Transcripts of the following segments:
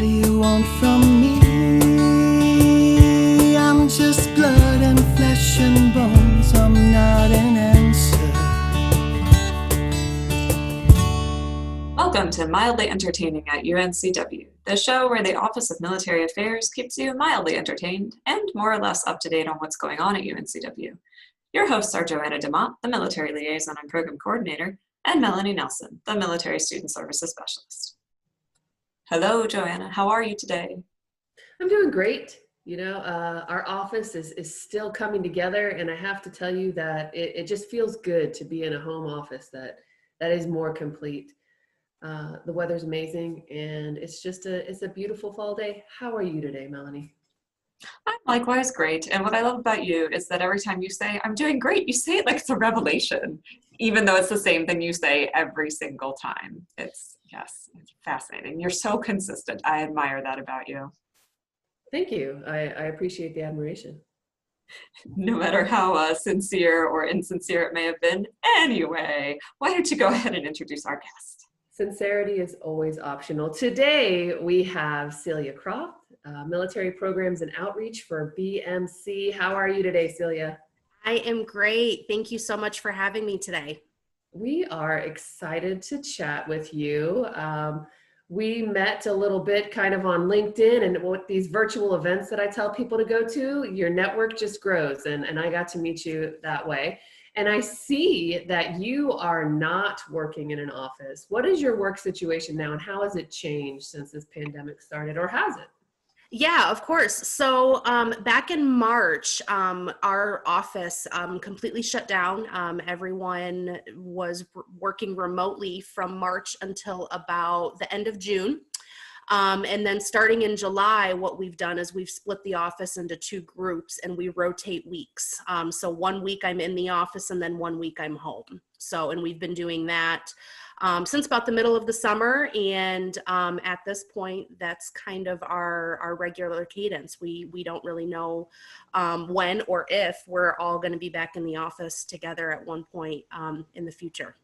do you want from me? I'm just blood and flesh and bones. I'm not an answer. Welcome to Mildly Entertaining at UNCW, the show where the Office of Military Affairs keeps you mildly entertained and more or less up to date on what's going on at UNCW. Your hosts are Joanna DeMott, the Military Liaison and Program Coordinator, and Melanie Nelson, the Military Student Services Specialist. Hello, Joanna. How are you today? I'm doing great. Our office is still coming together, and I have to tell you that it just feels good to be in a home office that is more complete. The weather's amazing, and it's a beautiful fall day. How are you today, Melanie? I'm likewise great. And what I love about you is that every time you say, I'm doing great, you say it like it's a revelation, even though it's the same thing you say every single time. It's fascinating. You're so consistent. I admire that about you. Thank you. I appreciate the admiration. No matter how sincere or insincere it may have been. Anyway, why don't you go ahead and introduce our guest? Sincerity is always optional. Today, we have Celia Croff, Military Programs and Outreach for BMC. How are you today, Celia? I am great. Thank you so much for having me today. We are excited to chat with you. We met a little bit kind of on LinkedIn, and with these virtual events that I tell people to go to, your network just grows, and I got to meet you that way. And I see that you are not working in an office. What is your work situation now, and how has it changed since this pandemic started, or has it? Yeah, of course. So back in March, our office completely shut down. Everyone was working remotely from March until about the end of June. And then starting in July, what we've done is we've split the office into two groups, and we rotate weeks. So 1 week I'm in the office, and then 1 week I'm home. And we've been doing that since about the middle of the summer. And at this point, that's kind of our regular cadence. We don't really know when or if we're all going to be back in the office together at one point in the future.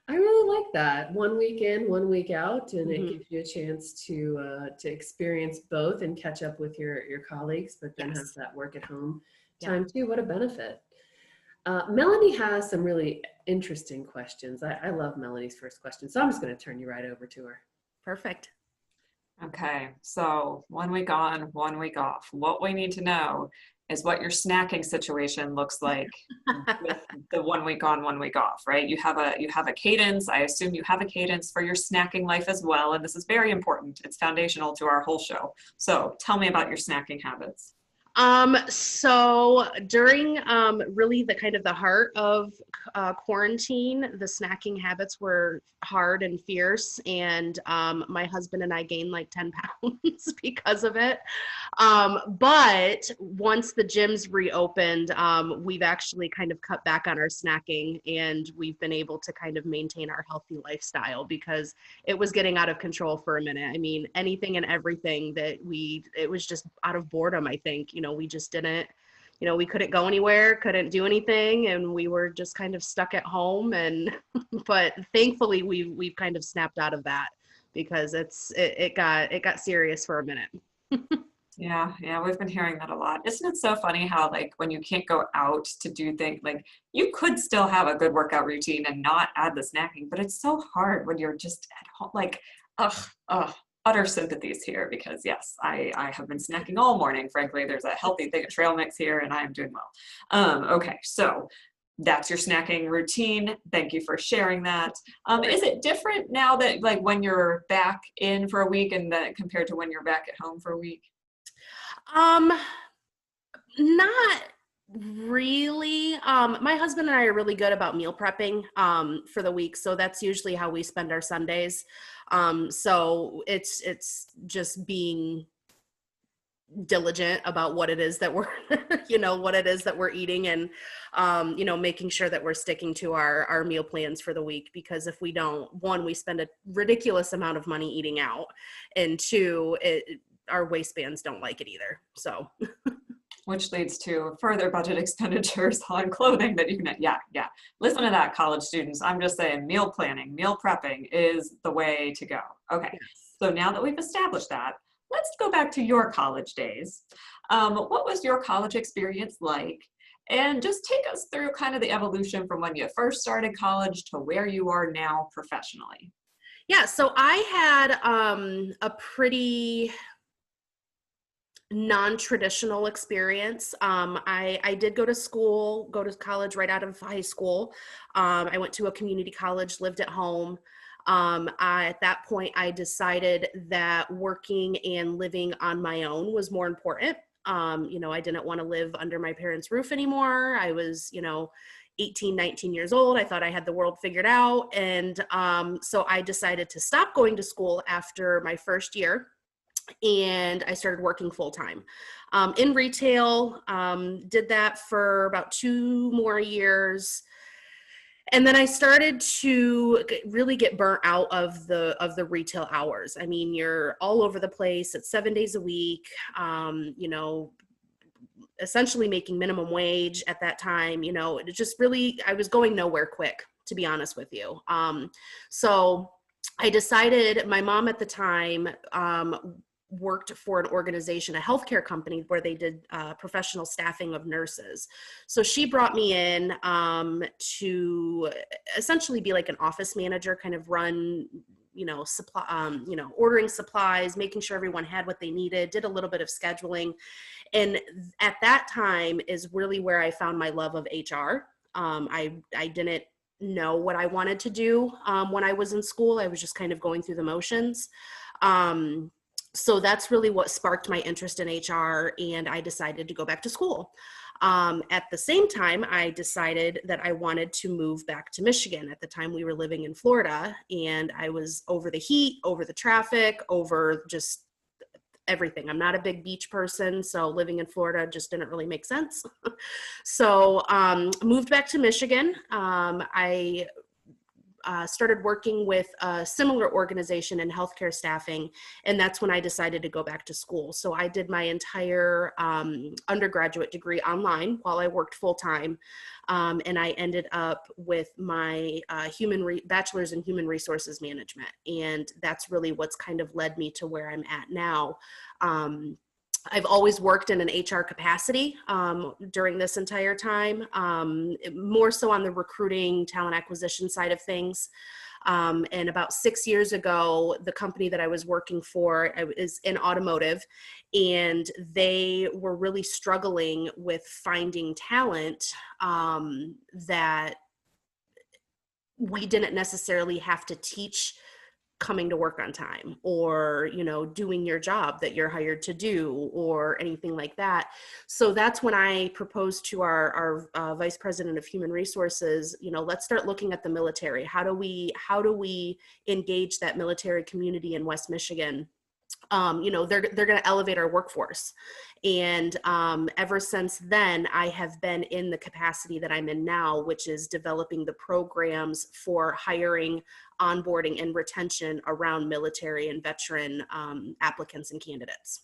I really like that. 1 week in, 1 week out, and it gives you a chance to experience both and catch up with your colleagues, but then have that work at home time too. What a benefit. Melanie has some really interesting questions. I love Melanie's first question, so I'm just going to turn you right over to her. Perfect. Okay, so 1 week on, 1 week off. What we need to know is what your snacking situation looks like with the 1 week on, 1 week off, right? You have a cadence. I assume you have a cadence for your snacking life as well, and this is very important. It's foundational to our whole show. So tell me about your snacking habits. So during really the kind of the heart of quarantine, the snacking habits were hard and fierce, and my husband and I gained like 10 pounds because of it. But once the gyms reopened, we've actually kind of cut back on our snacking, and we've been able to kind of maintain our healthy lifestyle because it was getting out of control for a minute. I mean, anything and everything that it was just out of boredom, I think. We just didn't, we couldn't go anywhere, couldn't do anything, and we were just kind of stuck at home. But thankfully we've kind of snapped out of that because it got serious for a minute. Yeah, we've been hearing that a lot. Isn't it so funny how like when you can't go out to do things, like you could still have a good workout routine and not add the snacking, but it's so hard when you're just at home, like, utter sympathies here, because yes, I have been snacking all morning. Frankly, there's a healthy thing of trail mix here and I am doing well. Okay, so that's your snacking routine. Thank you for sharing that. Is it different now that like when you're back in for a week and then compared to when you're back at home for a week? Not really. My husband and I are really good about meal prepping for the week, so that's usually how we spend our Sundays. So it's just being diligent about what it is that we're what it is that we're eating, and making sure that we're sticking to our meal plans for the week, because if we don't, one, we spend a ridiculous amount of money eating out, and two, our waistbands don't like it either. So which leads to further budget expenditures on clothing that you can, yeah. Listen to that, college students. I'm just saying meal planning, meal prepping is the way to go. Okay. So now that we've established that, let's go back to your college days. What was your college experience like? And just take us through kind of the evolution from when you first started college to where you are now professionally. Yeah, so I had a pretty non-traditional experience. I did go to college right out of high school. I went to a community college, lived at home. At that point, I decided that working and living on my own was more important. I didn't want to live under my parents' roof anymore. I was, 18, 19 years old. I thought I had the world figured out. And so I decided to stop going to school after my first year. And I started working full time in retail, did that for about 2 more years. And then I started to really get burnt out of the retail hours. I mean, you're all over the place. It's 7 days a week, essentially making minimum wage at that time. It just really, I was going nowhere quick, to be honest with you. So I decided, my mom at the time worked for an organization, a healthcare company, where they did professional staffing of nurses. So she brought me in to essentially be like an office manager, kind of run, ordering supplies, making sure everyone had what they needed, did a little bit of scheduling. And at that time is really where I found my love of HR. I didn't know what I wanted to do when I was in school. I was just kind of going through the motions. So that's really what sparked my interest in HR, and I decided to go back to school. At the same time, I decided that I wanted to move back to Michigan. At the time, we were living in Florida, and I was over the heat, over the traffic, over just everything. I'm not a big beach person, so living in Florida just didn't really make sense. So moved back to Michigan. I started working with a similar organization in healthcare staffing, and that's when I decided to go back to school. So I did my entire undergraduate degree online while I worked full time, and I ended up with my bachelor's in human resources management, and that's really what's kind of led me to where I'm at now. I've always worked in an HR capacity during this entire time, more so on the recruiting, talent acquisition side of things. And about 6 years ago, the company that I was working for is in automotive, and they were really struggling with finding talent that we didn't necessarily have to teach coming to work on time, or, doing your job that you're hired to do, or anything like that. So that's when I proposed to our vice president of human resources, let's start looking at the military. How do we engage that military community in West Michigan? They're going to elevate our workforce. And ever since then, I have been in the capacity that I'm in now, which is developing the programs for hiring, onboarding, and retention around military and veteran applicants and candidates.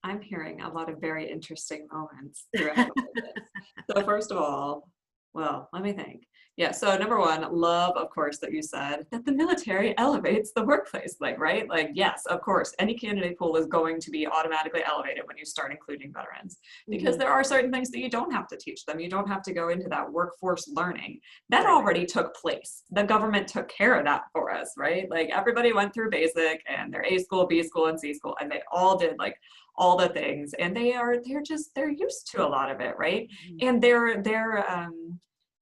I'm hearing a lot of very interesting moments throughout all of this. So first of all, well, let me think. Yeah, so number one, love, of course, that you said that the military elevates the workplace, right? Yes, of course, any candidate pool is going to be automatically elevated when you start including veterans, because there are certain things that you don't have to teach them. You don't have to go into that workforce learning. That already took place. The government took care of that for us, right? Everybody went through basic and their A school, B school, and C school, and they all did all the things, and they're used to a lot of it, right? And they're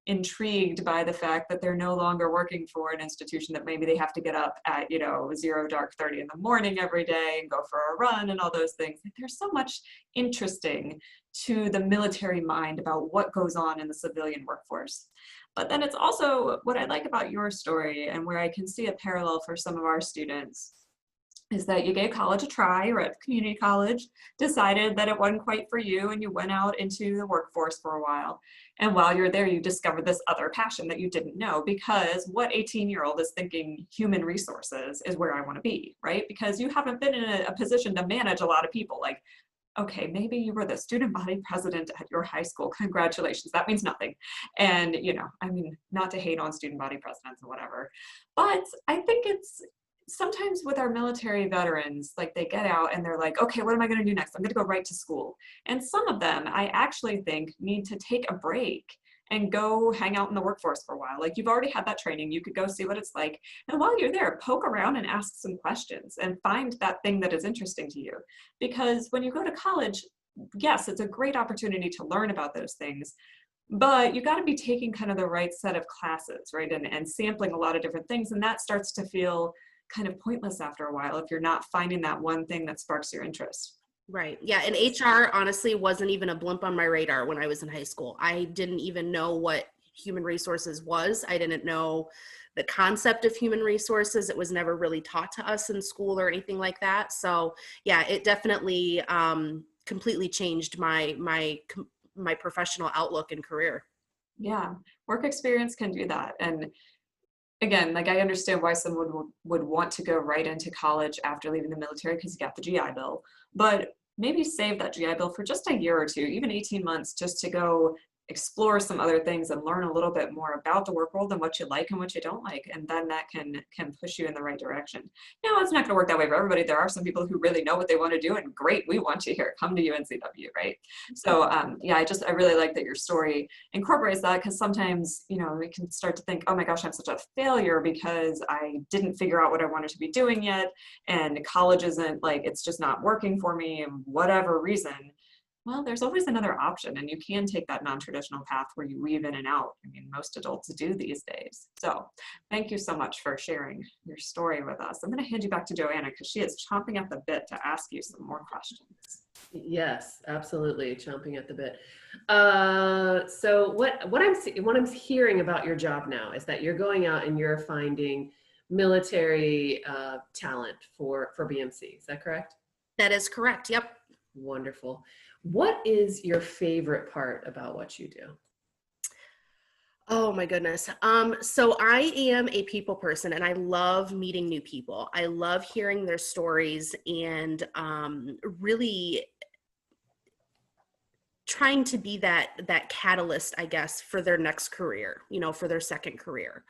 intrigued by the fact that they're no longer working for an institution that maybe they have to get up at 0 dark 30 in the morning every day and go for a run and all those things. There's so much interesting to the military mind about what goes on in the civilian workforce. But then it's also what I like about your story, and where I can see a parallel for some of our students, is that you gave college a try. You're at community college, decided that it wasn't quite for you, and you went out into the workforce for a while. And while you're there, you discovered this other passion that you didn't know, because what 18-year-old is thinking human resources is where I want to be, right? Because you haven't been in a position to manage a lot of people. Okay, maybe you were the student body president at your high school. Congratulations, that means nothing. And, not to hate on student body presidents or whatever, but I think it's sometimes with our military veterans, like they get out and they're like, okay, what am I going to do next? I'm going to go right to school. And some of them, I actually think, need to take a break and go hang out in the workforce for a while. Like, you've already had that training, you could go see what it's like. And while you're there, poke around and ask some questions and find that thing that is interesting to you. Because when you go to college, yes, it's a great opportunity to learn about those things, but you got to be taking kind of the right set of classes, right? And sampling a lot of different things. And that starts to feel kind of pointless after a while if you're not finding that one thing that sparks your interest. Right. Yeah. And HR honestly wasn't even a blimp on my radar when I was in high school. I didn't even know what human resources was. I didn't know the concept of human resources. It was never really taught to us in school or anything like that. So yeah, it definitely completely changed my professional outlook and career. Yeah, work experience can do that. And again, like, I understand why someone would want to go right into college after leaving the military because you got the GI Bill, but maybe save that GI Bill for just a year or two, even 18 months, just to go explore some other things and learn a little bit more about the work world and what you like and what you don't like. And then that can push you in the right direction. Now, it's not going to work that way for everybody. There are some people who really know what they want to do, and great, we want you here. Come to UNCW, right? So yeah, I really like that your story incorporates that, because sometimes, you know, we can start to think, oh my gosh, I'm such a failure because I didn't figure out what I wanted to be doing yet, and college isn't, like, it's just not working for me, and whatever reason. Well, there's always another option, and you can take that non-traditional path where you weave in and out. I mean, most adults do these days. So thank you so much for sharing your story with us. I'm going to hand you back to Joanna because she is chomping at the bit to ask you some more questions. Yes, absolutely, chomping at the bit. So what I'm hearing about your job now is that you're going out and you're finding military talent for BMC. Is that correct? That is correct. Yep. Wonderful. What is your favorite part about what you do? Oh my goodness. So I am a people person, and I love meeting new people. I love hearing their stories and really trying to be that catalyst, I guess, for their next career, you know, for their second career.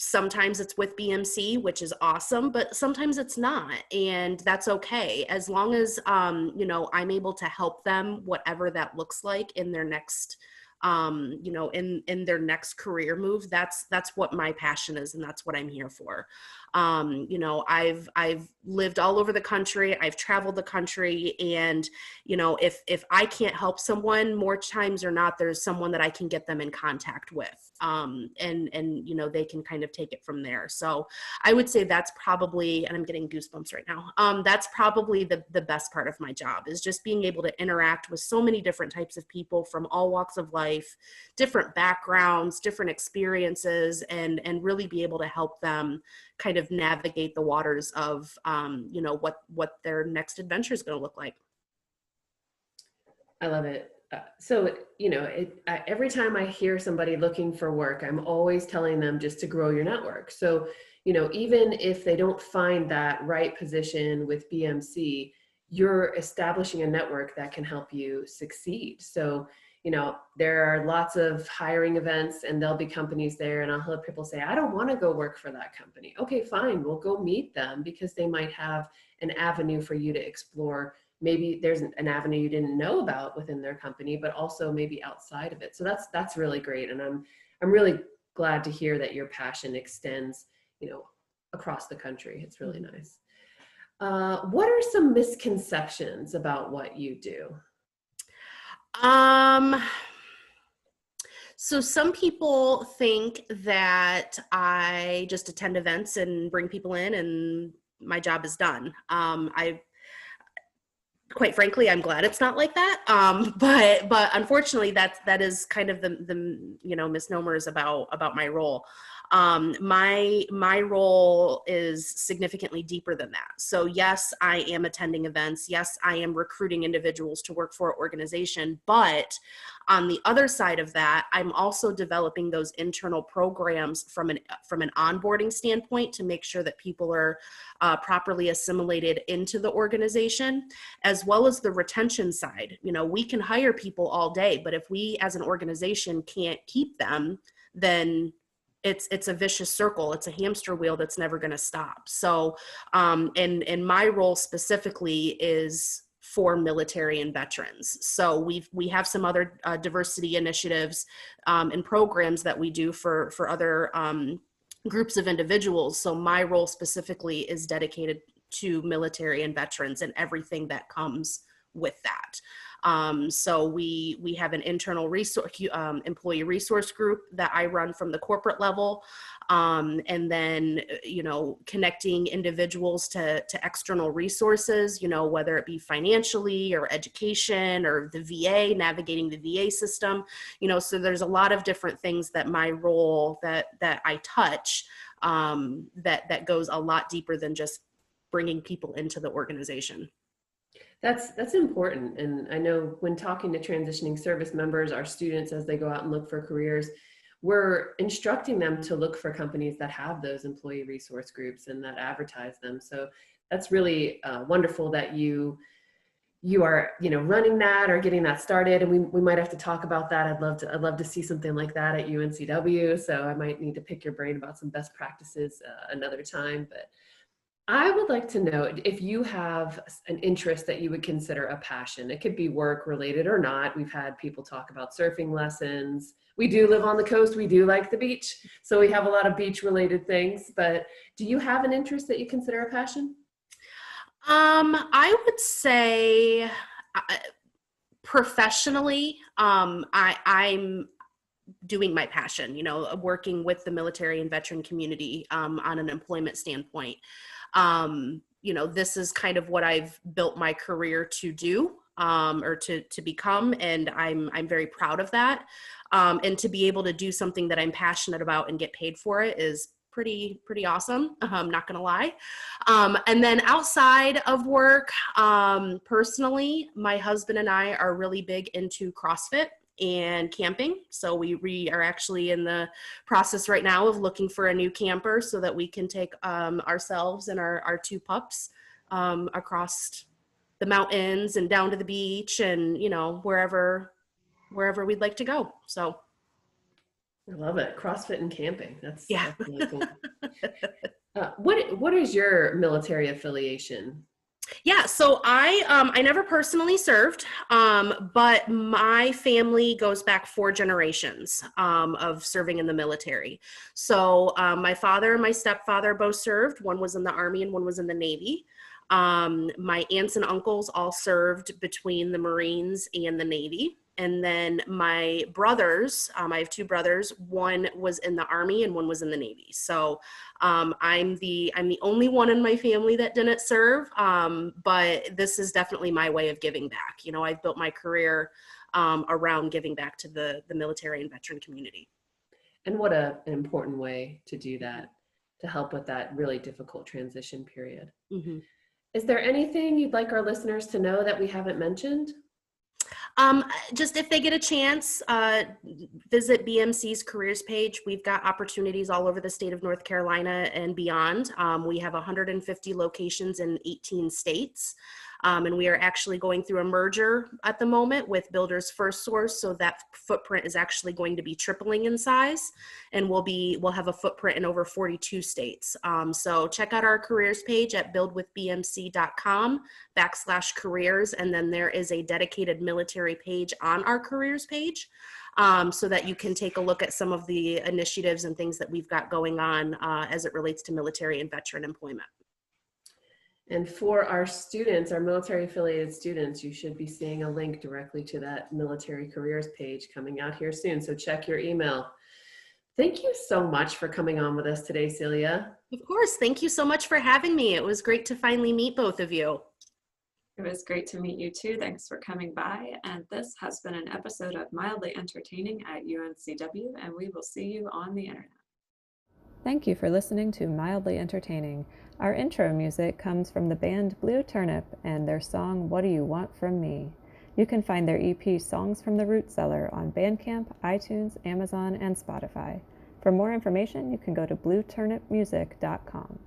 Sometimes it's with BMC, which is awesome, but sometimes it's not. And that's okay. As long as, you know, I'm able to help them, whatever that looks like in their next, you know, in their next career move, that's what my passion is. And that's what I'm here for. You know, I've lived all over the country. I've traveled the country, and, you know, if I can't help someone, more times or not, there's someone that I can get them in contact with. And, you know, they can kind of take it from there. So I would say that's probably, and I'm getting goosebumps right now. That's probably the best part of my job, is just being able to interact with so many different types of people from all walks of life, different backgrounds, different experiences, and really be able to help them kind of navigate the waters of, you know, what their next adventure is going to look like. I love it. So, you know, every time I hear somebody looking for work, I'm always telling them just to grow your network. So, you know, even if they don't find that right position with BMC, you're establishing a network that can help you succeed. So, you know, there are lots of hiring events, and there'll be companies there, and I'll hear people say, I don't want to go work for that company. Okay, fine. We'll go meet them, because they might have an avenue for you to explore. Maybe there's an avenue you didn't know about within their company, but also maybe outside of it. So that's really great. And I'm really glad to hear that your passion extends, you know, across the country. It's really nice. What are some misconceptions about what you do? So some people think that I just attend events and bring people in and my job is done. Quite frankly, I'm glad it's not like that. But unfortunately, that is kind of the you know, misnomers about my role. My role is significantly deeper than that. So yes, I am attending events. Yes, I am recruiting individuals to work for an organization. But on the other side of that, I'm also developing those internal programs from an onboarding standpoint to make sure that people are properly assimilated into the organization, as well as the retention side. You know, we can hire people all day, but if we as an organization can't keep them, then it's a vicious circle. It's a hamster wheel that's never going to stop. So, and my role specifically is for military and veterans. So we have some other diversity initiatives and programs that we do for other groups of individuals. So my role specifically is dedicated to military and veterans and everything that comes with that. So we have an internal resource, employee resource group that I run from the corporate level. And then, connecting individuals to external resources, whether it be financially or education or the VA, navigating the VA system, so there's a lot of different things that my role that I touch, that goes a lot deeper than just bringing people into the organization. That's important. And I know when talking to transitioning service members, our students, as they go out and look for careers, we're instructing them to look for companies that have those employee resource groups and that advertise them. So that's really wonderful that you are, running that or getting that started. And we might have to talk about that. I'd love to see something like that at UNCW. So I might need to pick your brain about some best practices another time. But I would like to know if you have an interest that you would consider a passion. It could be work related or not. We've had people talk about surfing lessons. We do live on the coast. We do like the beach. So we have a lot of beach related things, but do you have an interest that you consider a passion? I would say professionally, I'm doing my passion, working with the military and veteran community on an employment standpoint. This is kind of what I've built my career to do, or to become, and I'm very proud of that. And to be able to do something that I'm passionate about and get paid for it is pretty awesome. I'm not gonna lie. And then outside of work, personally, my husband and I are really big into CrossFit and camping. So we are actually in the process right now of looking for a new camper so that we can take ourselves and our two pups across the mountains and down to the beach and, wherever we'd like to go. So I love it. CrossFit and camping. That's really cool. What is your military affiliation? Yeah, so I never personally served, but my family goes back 4 generations of serving in the military. So my father and my stepfather both served. One was in the Army and one was in the Navy. My aunts and uncles all served between the Marines and the Navy. And then my brothers, I have 2 brothers, one was in the Army and one was in the Navy. So I'm the only one in my family that didn't serve, but this is definitely my way of giving back. I've built my career around giving back to the military and veteran community. And what an important way to do that, to help with that really difficult transition period. Mm-hmm. Is there anything you'd like our listeners to know that we haven't mentioned? Just if they get a chance, visit BMC's careers page. We've got opportunities all over the state of North Carolina and beyond. We have 150 locations in 18 states. And we are actually going through a merger at the moment with Builders First Source. So that footprint is actually going to be tripling in size, and we'll have a footprint in over 42 states. So check out our careers page at buildwithbmc.com/careers. And then there is a dedicated military page on our careers page, so that you can take a look at some of the initiatives and things that we've got going on as it relates to military and veteran employment. And for our students, our military affiliated students, you should be seeing a link directly to that military careers page coming out here soon. So check your email. Thank you so much for coming on with us today, Celia. Of course. Thank you so much for having me. It was great to finally meet both of you. It was great to meet you too. Thanks for coming by. And this has been an episode of Mildly Entertaining at UNCW, and we will see you on the internet. Thank you for listening to Mildly Entertaining. Our intro music comes from the band Blue Turnip and their song, What Do You Want From Me? You can find their EP, Songs from the Root Cellar, on Bandcamp, iTunes, Amazon, and Spotify. For more information, you can go to blueturnipmusic.com.